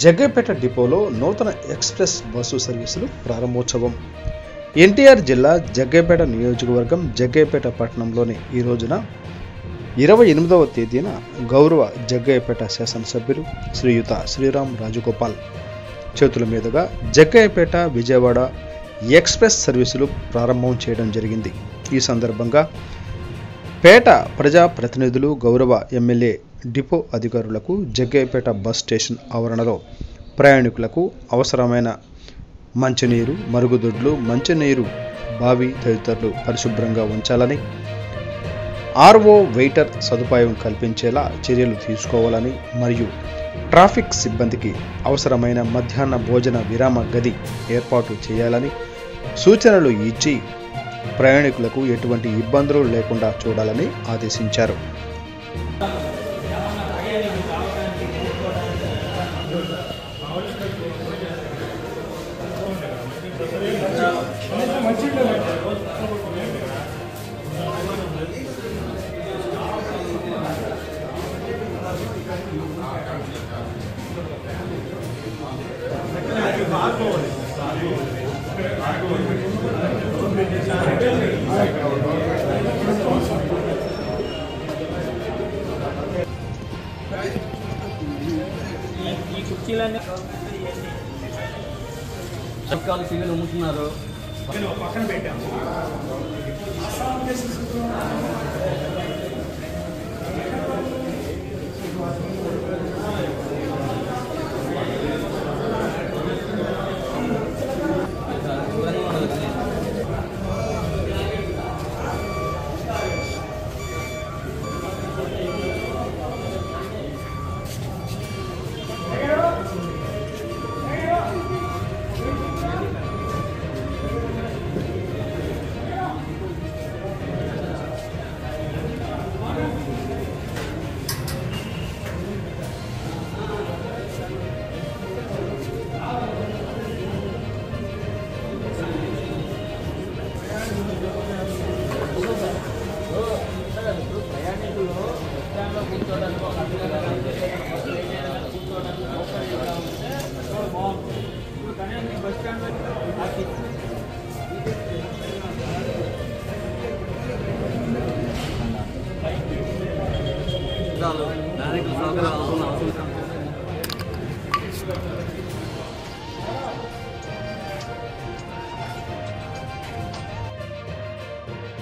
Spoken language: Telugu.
జగ్గయ్యపేట డిపోలో నూతన ఎక్స్ప్రెస్ బస్సు సర్వీసులు ప్రారంభోత్సవం. ఎన్టీఆర్ జిల్లా జగ్గయ్యపేట నియోజకవర్గం జగ్గయ్యపేట పట్టణంలోని ఈ రోజున 28వ తేదీన గౌరవ జగ్గయ్యపేట శాసనసభ్యులు శ్రీయుత శ్రీరామ్ రాజగోపాల్ చేతుల మీదుగా జగ్గయ్యపేట విజయవాడ ఎక్స్ప్రెస్ సర్వీసులు ప్రారంభం చేయడం జరిగింది. ఈ సందర్భంగా పేట ప్రజా ప్రతినిధులు, గౌరవ ఎమ్మెల్యే, డిపో అధికారులకు జగ్గయ్యపేట బస్ స్టేషన్ ఆవరణలో ప్రయాణికులకు అవసరమైన మంచినీరు, మరుగుదొడ్లు, మంచినీరు బావి తదితరులు పరిశుభ్రంగా ఉంచాలని, ఆర్ఓ వెయిటర్ సదుపాయం కల్పించేలా చర్యలు తీసుకోవాలని మరియు ట్రాఫిక్ సిబ్బందికి అవసరమైన మధ్యాహ్న భోజన విరామ గది ఏర్పాటు చేయాలని సూచనలు ఇచ్చి ప్రయాణికులకు ఎటువంటి ఇబ్బందులు లేకుండా చూడాలని ఆదేశించారు. ఈ కుర్చీలన్నీ సర్కారు సివిల్ అమ్ముతున్నారు. పక్కన పెట్టాము. నాయకుల సహకారం అవసరం.